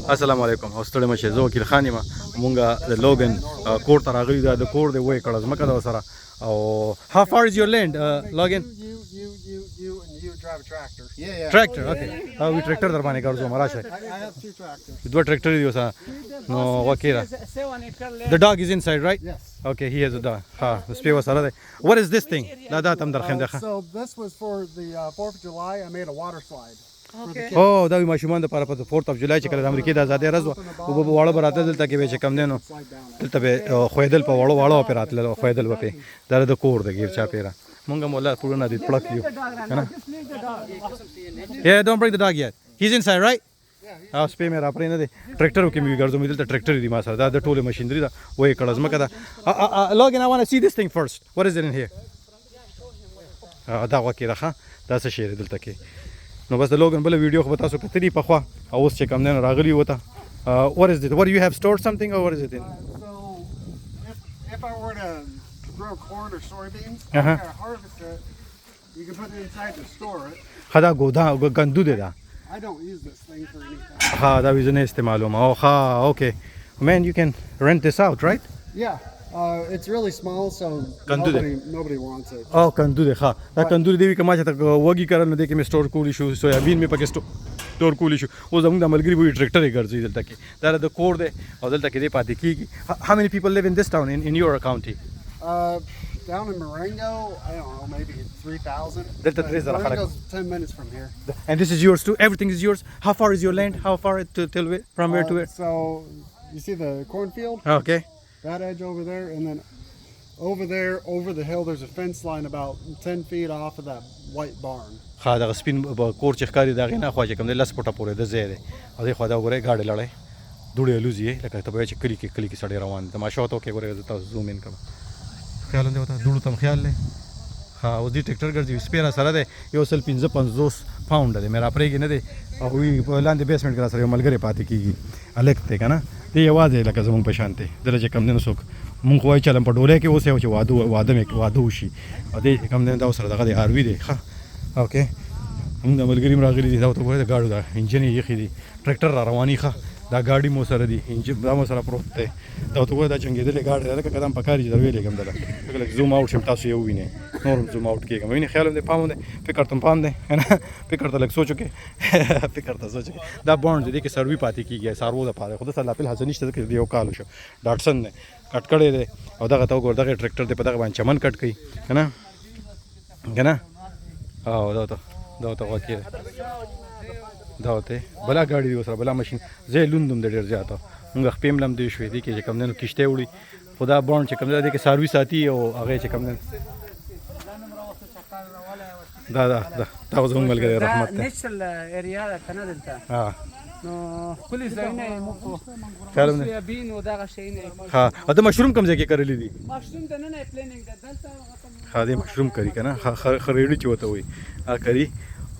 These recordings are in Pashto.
السلام علیکم او ستړي مشه زه وکیل خان یم مونږه د لوګن کور ته راغلي دا د کور دی وای کړه ځمکه دا سره او how far is your land login you drive a tractor. Yeah. Tractor, okay. We tractor در باندې ګرځو مراشه. I have 2 tractors. دوه tractor دی وسه نو وکیلا. The dog is inside, right? Yes. Okay, he has a dog. ها سپی وسره دی. What is this thing? دا تم در خیم ده. So this was for the 4th of July. I made a water slide. Okay. او دا ماشومان د لپاره په 4th of July چې کله د امریکا د ازادۍ ورځ او په واړه براته دلته کې چې کم دینو دلته به خویدل په واړو واړو اپراتل خویدل وپی دا د کور د غیر چا پیرا مونږه مولا پورونه دې پړک دیو کنه Yeah, don't bring the dog yet. He's inside, right? Yeah. سپی مې را پرې نه دی ټریکټر کې مې ګرځم دلته ټریکټر دی ما سره دا د ټوله ماشينري دا وای کړه ځمکه دا login I want to see this thing first. What is it in here? دا وکیره ښه دا څه شی دلته کې نو بس د لوګن بل ویډیو خو تاسو کتلی په خوا او اوس چې کم نه راغلی وته what is it? What do you have stored something or what is it in? So if I were to grow corn or soybeans, Uh-huh. after I harvest it, you can put it inside to store it. خدا ګودا ګندو دی دا I don't use this thing for anything. ها دا ویزه نه استعمالوم او ها اوکي man you can rent this out right? Yeah. It's really small, so Can do that. nobody wants it. او کندو دی ها دا کندو دی کما چې تا وګي کړل نو د کې می سٹور کولی شو سویابین می پکې سٹور کولی شو او زموږ د ملګری وی ټریکټر یې ګرځي دلته کې دا د کور دی او دلته کې دی پاتې کیږي how many people live in this town in your county? Down in Marengo, I don't know, maybe 3,000. Delta 3,000 خلق. Marengo's 10 minutes from here. And this is yours too? Everything is yours? How far is your land? How far till where? From where to where? So you see the cornfield? Okay. That edge over there, and then over there, over the hill, there's a fence line about 10 feet off of that white barn. خا دا سپین کور چې ښکاري دا غینه خو چې کوم د لس پټه پورې د زیاده او د خو دا غره گاډي لړای دوړې الوزي لکه ته به چې کلی کې سړی روان ته ماشو ته کې غره تاسو زوم ان کړه خیال نه وتا دوړو تم خیال له ها او دې ټریکټر ګرځي سپیرا سره ده یو سل 55 پاوند ده مې را پرېږي نه ده او وی لاندې بیسمنټ کې سره یو ملګری پاتې کیږي الګ ته کنه دې आवाज لکه زمون په شانته درجه کم نه سوک مونږ وای چلم په ډوله کې اوسه چې واده وشي او دې کم نه دا سره دغه دی آروي دی ښه اوکې موږ د ملګری راغلي دي دا ته وای دا گاډو دا انجن یې خې دي ټریکټر را رواني ښه دا ګاډي مو سره دي انجن دا مو سره پروت دی دا ته وای دا چنګېدلې ګاډي دا قدم پکاري چې دروي لګم دلته لکه زوم اوټ شم تاسو یو وینئ نورم زوم اوټ کېږم ویني خیال دې پام دې فکر تم پام دې نه فکر ته لګ سوچو کې فکر ته سوچو کې دا بوند دې کې سروي پاتې کیږي سارو د پاره خود سره خپل حسن نشته کې یو کال شو ډاټسن نه کټ کړي دي او دغه تو ګور دغه ټریکټر دې په دغه باندې چمن کټ کړي کنه او دا ته وکیل دا ته بلا ګاډي وسره بلا ماشين زه لوندم د ډیر زیاته موږ خپل لم دی شوې دي چې کم نه کشته وړي خدا بوند چې کم نه دي کې سروي ساتي او هغه چې کم نه دا زموږ ملګری رحمت ته نشل ایریا ده کنه دلته ها نو کلی ځایونه مو خیال نه سویابین او دغه شی نه ها دا مشروم کوم ځای کې کړلې دي مشروم د نن پلانینګ ده دلته ها دې مشروم کری کنه خریړی چوته وي ا کری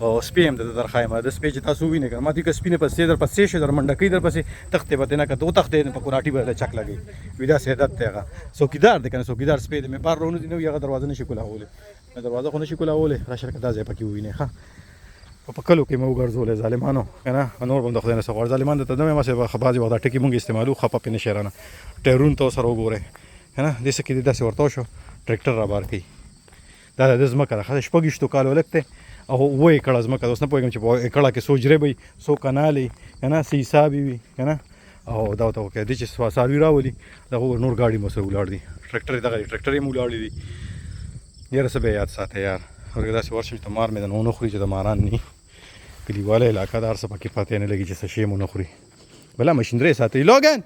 او سپیم د درخایمه د سپیچ تاسو وینئ کنه ما دې ک سپینه پسې در پسې شه در منډه کې در پسې تختې پته نه کته او تختې په کوراټي باندې چک لګي ودا سیادت ته څوکیدار دې کنه څوکیدار سپې دې مې بار رونو دي نو یغه دروازه نشي کولاوله مې دروازه خو نشي کولاوله را شرکت ځای پکې وینئ ها په کلو کې مو ګرځول ظالمانو کنه نور بم د خدای نه سوال ظالمان ته نه ما سه خبازي ودا ټکی مونږ استعمالو خپه پنه شهرانه ټیرون تو سره وګوره کنه دې سکه دې داسې ورته شو ټریکټر را بار کی دا د زما کړه خاص شپږشتو کال ولکته او وای کړه زما کړه اوس نه پوهیږم چې په کړه کې سوجره وي سو کنالي کنه سی حسابي وي کنه او دا ته وکړه دې چې ساروي راولي دا نور گاډي مو سره ولاړ دي ټریکټر یې مو ولاړ دي یاره سبه یاد ساته یار ورګه داسې ورشم ته مار مې نه خوري چې د ماران ني کلیواله علاقه دار څه پکې پاتې نه لګي چې څه شی مو نه خوري بلا ماشينري ساتي لوګن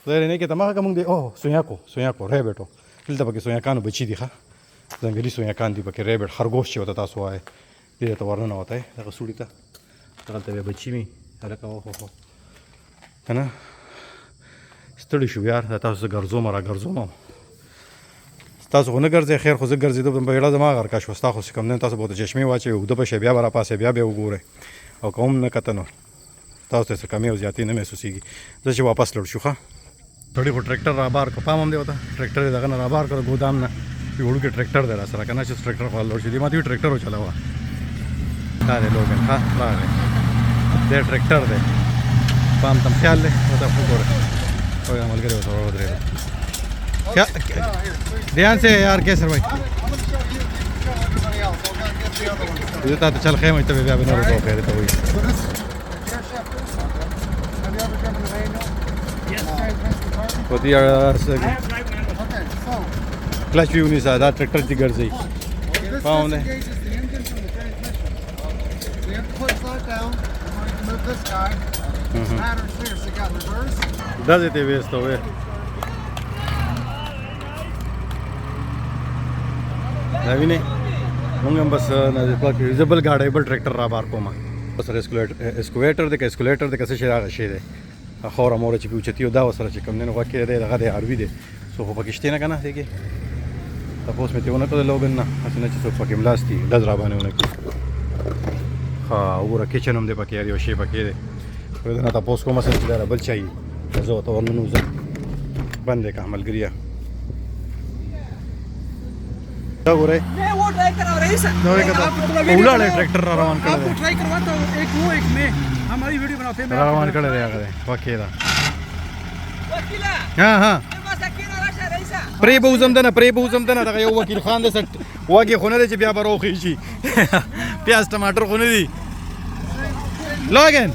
زه نه کې تمه کوم دی او سویاکو ریبټو دلته پکې سویاکانو بچی دي ښه ځنګلي سویاکان دي پکې ریبټ خرګوش چې وته تاسو وای دې ته ورننه وته دغه سوړی ته دغه ته بچی می هلکه هو کنه ستړي شو یار تاسو ګرځوم تاسو خو نه ګرځئ خیر خو زه ګرځېدم په بیړه زما غرقه شوه ستا خو چې کوم دی تاسو به ورته چشمې واچوئ اوږده به شئ بیا به راپاسئ بیا به یې وګورئ او که هم نه کته نو تاسو ته څه کمې او زیاتې نه محسوسېږي زه چې واپس لړ شو ښه سړي خو ټریکټر رابار کړ پام هم دی ورته ټریکټر یې دغه نه رابار کړ ګودام نه وړوکی ټریکټر دی راسره که نه چې ټریکټر خو لړ شي دې ما ته ټریکټر وچلاوه دا دی لوګن ښه راغی د ټریکټر دی پام تم خیال دی وته وګوره او ملګری وته ودرېږي کیا ध्यान से यार कैसर भाई ये तो चल खेम इतने भी अभी ना रुको कह रहे तो वही होती यार क्लच भी नहीं सादा ट्रैक्टर की घर से ही पाँव ने दस देते वेस्ट हो गए अभी नहीं होंगे बस यूजेबल गाड़ी बल ट्रैक्टर रहा बार को माँ बस एस्कुलेटर देख कैसे शेरा शेर है खौरा मोर चिपी उचती हो दावा सर चिकम ने वाक्य दे लगा दे आरवी दे सो हो पकिश्ते ना कहना देखिए तपोस में तो तो लोग ना हंसने सो पकिम लास्ती दजरा बाने उन्हें हाँ वो किचन हम दे पके यार ये पके दे फिर ना तपोस को मसल चिल्ला बल चाहिए जो तो वरना नूज़ बंदे का हमल गिरिया क्या हो रहा है मैं वो ट्राई करा रही सर उला ले ट्रैक्टर रवान कर आपको ट्राई करवाता हूँ एक वो एक मैं हमारी वीडियो बनाते हैं रवान कर दे आगे वाक्य दा हाँ हाँ प्रे बहुजम देना तक यो वकील खान दे सट वागे खोने दे बिया बरो खींची प्याज टमाटर खोने दी लगन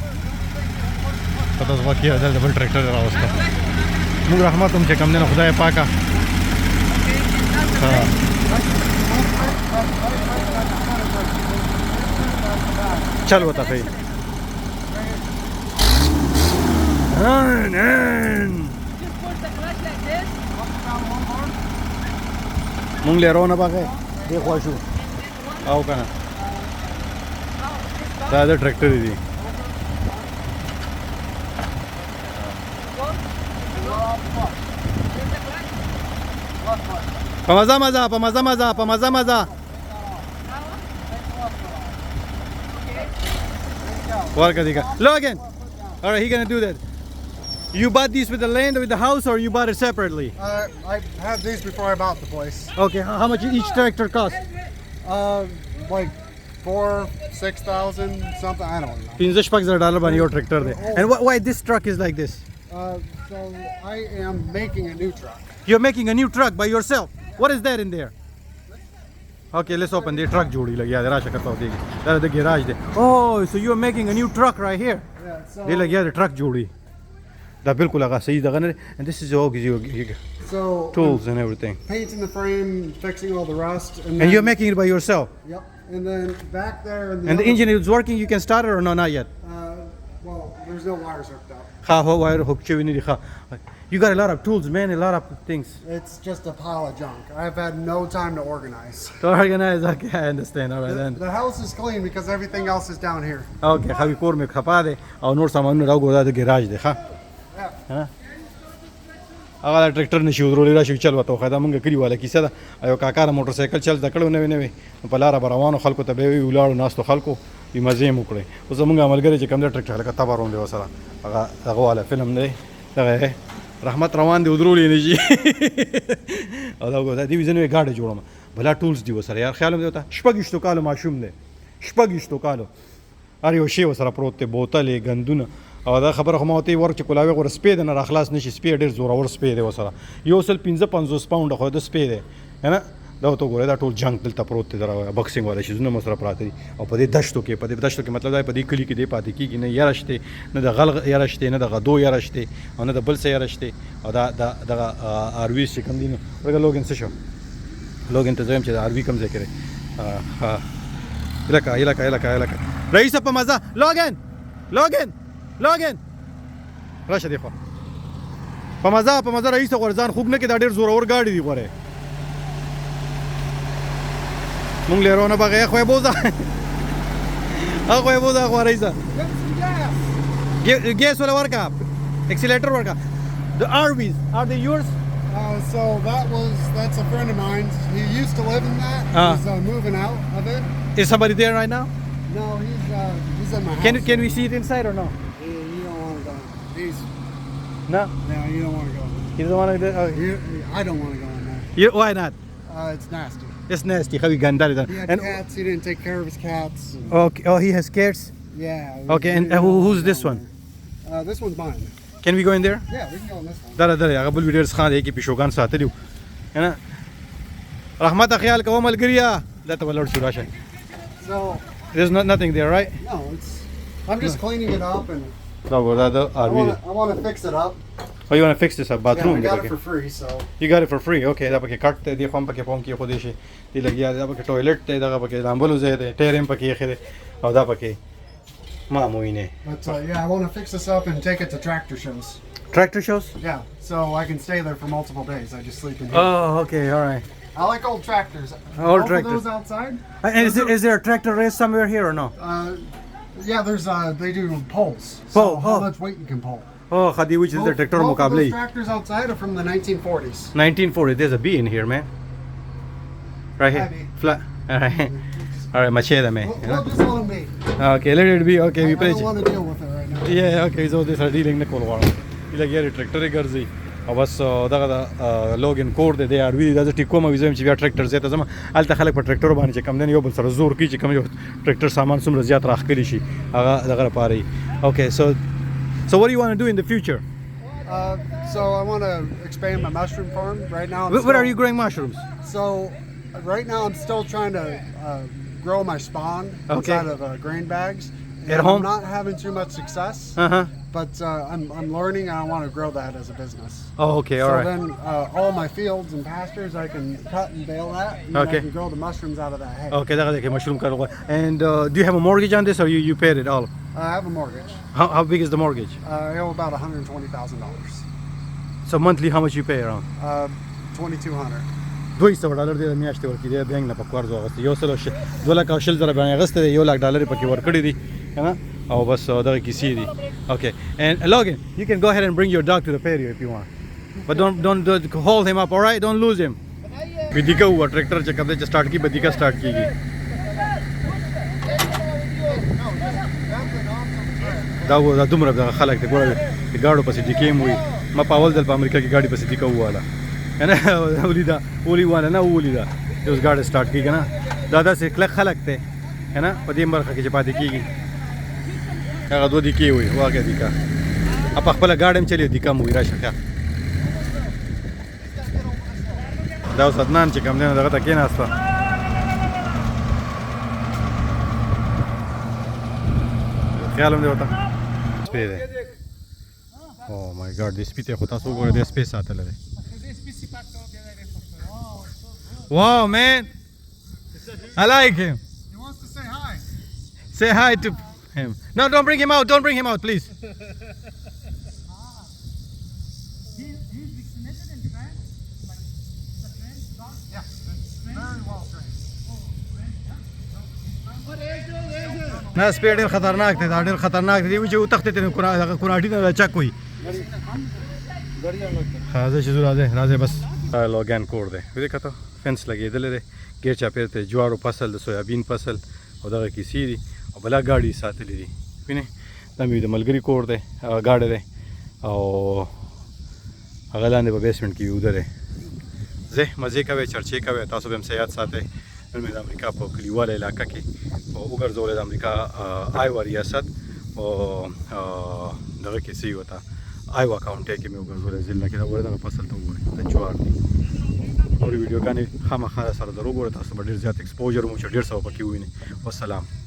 पता वाक्य अदर डबल ट्रैक्टर रास्ता मुझ रहमत तुमसे कम देना खुदा पाका हाँ चल बता सही मुंगले रोना बागे देखो आशु आओ का ना दादा ट्रैक्टर दी पमजा What Logan, all right, he gonna do that. You bought these with the land or with the house, or you bought it separately? I had these before I bought the place. Okay, how much each tractor cost? Like 4,000-6,000 something. I don't know. $15 on your tractor there. And why this truck is like this? So I am making a new truck. You're making a new truck by yourself. What is that in there? Okay, let's open the truck jodi lag yaad rasha karta ho degi the garage de. Oh, so you're making a new truck right here. Yeah, so de lag yaad truck jodi da bilkul aga sahi da gane and this is all you so tools and everything. Painting the frame, fixing all the rust, and And you're making it by yourself. Yep. And then back there in the And the other- engine is working, you can start it or no, not yet. well, there's no wires hooked up. Ha ho wire hook chewing it. You got a lot of tools, man, a lot of things. It's just a pile of junk. I've had no time to organize. To organize, okay, I understand. All right then. The house is clean because everything else is down here. Okay, khabi kor mein khapa de aur nor saman rago da garage de ha. Yeah. هغه ट्रैक्टर نشي ودرولې راشي چل وته خدای مونږ کلی والا کیسه ده ایو کاکا موټر سایکل چل دکړو نه په لار روانو خلکو ته به وی ولاړو ناستو خلکو په مزه مو کړې اوس مونږ عملګری چې کوم د ټریکټر لکه تبارون دی وسره هغه والا فلم دی دغه رحمت روان دی ودرولې نه شي او دا دی وزنه گاډي جوړم بلا ټولز دی وسره یار خیال مې وته شپږشتو کالو ماشوم دی شپږشتو کالو ار یو شی وسره پروت دی بوتلې غندونه او دا خبره خو ماته ورک کولاوي غور سپید نه راخلاص نشي سپید ډیر زور اور سپید وسره یو سل 55 پاوند خو د سپید نه دا ته ګوره دا ټول جنگ دلته پروت دی درا بکسینګ والا شي زونه مسره پراته دي او په دې دشتو کې مطلب دا په دې کلی کې دی پاتې کیږي نه یارشته نه د غلغ یارشته نه د غدو یارشته او نه د بل څه یارشته او دا اروي چې کوم دي نو ورګه لوګن څه شو لوګن ته زم چې اروي کم ځای کړي ها الکا رئیس په مزه لوګن راشه دی خو په مزه رئیس غورځان خوب نه کې دا ډیر زور اور گاډي دی غوره مونږ لرونه بغه خو بوزا خو رئیس gas ولا ورکا accelerator ورکا the RVs are they yours So that's a friend of mine. He used to live in that. He's moving out of it. is somebody there right now No, he's in my house. can we see it inside or no You don't want to go. no You don't want to go. you don't want to I don't want to go in there. why not It's nasty. it's nasty خبي ګندار He had cats. He didn't take care of his cats. okay oh he has cats Yeah. Okay, and who's this one? This one's mine. Can we go in there? Yeah, we can go on this one. دره هغه بل ویډیوز خان دی کې پیشوګان ساتلیو نه رحمت خیال کوه ملګریا دا ته ولر شو راشه So, there's nothing there right no, I'm just cleaning it up and دا ګور دا I want to fix it up. oh you want to fix this up Yeah, I bathroom got it for free, so. you got it for free okay دا پکې کټ ته دی خو هم پکې پوم کې خو دې شي دی لګیا دا پکې ټوایلټ ته دا پکې لامبلو ځای دی ټیرم پکې خره او دا پکې ما موینه But yeah, I want to fix this up and take it to tractor shows. tractor shows Yeah, so I can stay there for multiple days. I just sleep in here. oh okay all right I like old tractors. Old Both tractors. of those outside. and is there a tractor race somewhere here or no Yeah, there's they do poles. Pole, So how oh. much weight you can pull. oh khadi which is the tractor Both of muqabli those tractors outside are from the 1940s. 1940 there's a bee in here man right here Hi, bee. flat all right all right macheda man We'll just let them be. okay let it be okay we I pray don't want to deal with it right now. yeah okay so this are dealing نه کول غواړم لګیا ټریکټر ګرځي او بس دغه د لوګین کوډ دی ار وی د ټیکوم ویزم چې بیا ټریکټر زیاته زما الته خلک په ټریکټر باندې چې کم دین یو بل سره زور کوي چې کم یو ټریکټر سامان څومره زیات راخکلی شي هغه دغه لپاره okay so what do you want to do in the future So I want to expand my mushroom farm. Right now, where are you growing mushrooms So right now I'm still trying to grow my spawn Okay. inside of grain bags. At And home? I'm not having too much success, uh-huh but I'm learning and I want to grow that as a business. oh okay all So right then all my fields and pastures I can cut and bale that, and then Okay. I can grow the mushrooms out of that hay. okay دغه کې مشروم کارو and do you have a mortgage on this or you paid it all I have a mortgage. how big is the mortgage I owe about $120,000. so monthly how much you pay around $2,200. $200 د میاشتې ورکړي دی بینک نه په قرض واغسته یو سل 2,000 باندې غسته دی $1,00,000 پکې ورکړي دي کنه او بس دغه کیسې دي okay and Logan you can go ahead and bring your dog to the patio if you want but don't hold him up all right don't lose him بدیکا هو ټریکټر چې کوم چې سٹارټ کی بدیکا سٹارټ کیږي دا دومره د خلک ته ګوره د گاډو پسې ډیکیم وي ما په اول ځل په امریکا کې گاډي پسې ډیکا واله کنه اولی واله نه اولیدا اوس گاډي سٹارټ کیږي کنه دا سه کله خلک ته کنه په دې برخه کې چې پاتې کیږي هغه دوه ډیکی وي واګه ډیکا اپ خپل گاډم چلی ډیکا مو راشه ښه دا اوس عدنان چې کوم نه دغه ته کېناسته خیال هم دی وته سپی دی او مای ګاډ دې سپی ته خو تاسو وګورئ دې سپی ساتل دی wow man I like him He wants to say hi. say hi to him no don't bring him out please He's vaccinated and trained, like the trained dog. Yes, it's very well trained. نه سپی ډېر خطرناک دی دا ډېر خطرناک دی چې وتښتېد نو کوناټي نه چک وي راځه چې راځه بس لوګان کور دی وې کته فنس لګېدلې دی ګیر چاپېر ته جوارو فصل د سویابین فصل او دغه کیسې دي او بلا ګاډي ساتلې دي وینې دا مې د ملګري کور دی ګاډی دی او هغه لاندې په بیسمنټ کې وده دی زه مزې کوئ چرچې کوئ تاسو به هم صحت ساتئ نن مې د امریکا په کلیواله علاقه کې وګرځولې د امریکا آیوا ریاست او دغه کیسې وته آیوا کاونټي کې مې وګرځولې ضلع کې دا وړه دغه فصل ته وګورئ د جوار دی نورې ویډیوګانې خامخا سره در وګورئ تاسو به ډېر زیات ایکسپوجر مو چې 150 پکې ووینئ والسلام